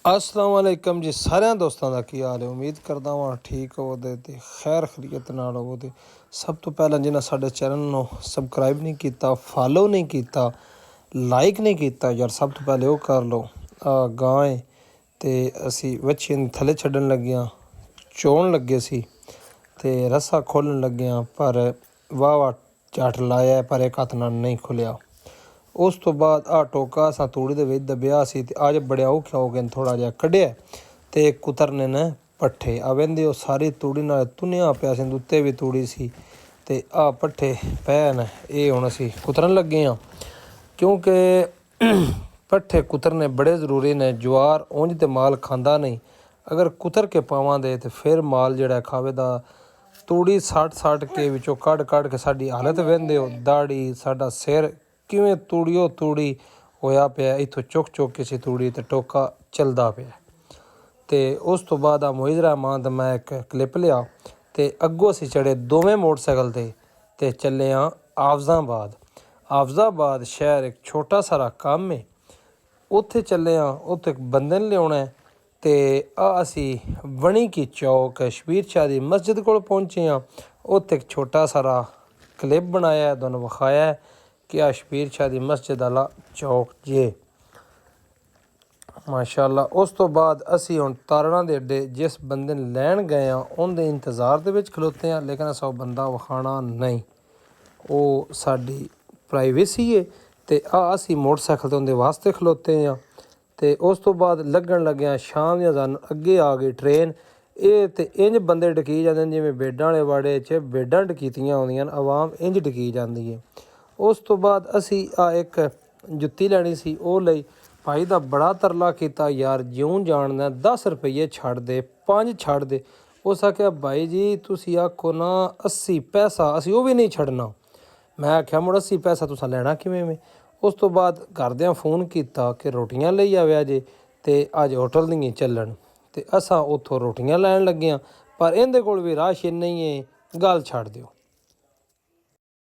अस्सलाम वालेकुम जी सारे दोस्तों का की हाल है। उम्मीद करता वहाँ ठीक होवो ते खैर खरीयत नाल होवो। ते सब तो पहला जिन्हें साडे चैनल नो सबसक्राइब नहीं किया, फॉलो नहीं किया, लाइक नहीं किया यार, सब तो पहले वो कर लो। गां है ते असी वच्छी थले छड्डन लगे हाँ, चोन लगे सी ते रस्सा खोलन लगे हाँ, पर वाह वाह झट लाया पर एक हथ नाल नहीं खुलिया। उस तो बाद टोका असा तूड़ी दे विच दबिया सी ते अज बड़े औखे हो गए थोड़ा जिहा कड्ढिया ते कुतरने ने पट्ठे आवेंदे सारी तूड़ी नाल तुनिया पिया सी, उत्ते भी तूड़ी सी ते पट्ठे पै न। ये हुण असी कुतरन लगे हाँ क्योंकि पट्ठे कुतरने बड़े जरूरी ने। ज्वार उंज ते माल खांदा नहीं, अगर कुतर के पावांगे तो फिर माल जिहड़ा खावेदा। तूड़ी सट के विचों कढ़ के साडी हालत वेंदे हो, दाड़ी साडा सिर किवें तूड़ियो तूड़ी होया पिया। इत्थों चुक के सी तूड़ी ते टोका चलदा पिया। ते उस तो बाद मोइज़ रहमान दा मैं एक क्लिप लिया ते अग्गों असी चढ़े दोवें मोटरसाइकिल ते चले हाँ आफजाबाद शहर एक छोटा सारा काम है, उत्थे चले हाँ। उत्थे एक बंदे ने लियाना है ते असी वणी की चौक शबीर शाह दी मस्जिद कोल पहुँचे हाँ। उत्थे एक छोटा सारा क्लिप बनाया है, तुहानूं विखाया है कि शबीर शाह दी मस्जिद वाला चौक जे माशाअल्लाह। उस तो बाद असी हुण तारड़ा दे अड्डे जिस बंदे ने लैन गए हाँ उनके इंतज़ार दे विच खलोते हैं, लेकिन अस बंदा विखाना नहीं, वो साडी प्राइवेसी है। ते असी मोटरसाइकिल ते उनके वास्ते खलोते हैं। ते उस तो बाद लगन लगे शाम दी अज़ान अगे आ गई ट्रेन। ये ते इंज बंदे डकी जाते हैं जिवें बेडां वाले वाड़े च बेडां डकीतियां होंदियां, आवाम इंज डकी जाती है। उस तो बाद असी एक जुत्ती लैनी सी, वो लई। भाई दा बड़ा तरला किया यार, ज्यों जानना 10 रुपये छड़ दे, 5 छड़ दे। उस आख्या भाई जी तुसी आखो ना 80 पैसा, असी वो भी नहीं छड़ना। मैं आख्या मुड़ 80 पैसा तुसा लैना किवें में। उस तो बाद घरदियां फोन किया कि रोटियां लई आव्या जे ते अज होटल नहीं चलन, ते असां उत्थों रोटियां लैन लगे हाँ। पर इहदे कोल भी राशन नहीं है, गल छड्ड दिओ।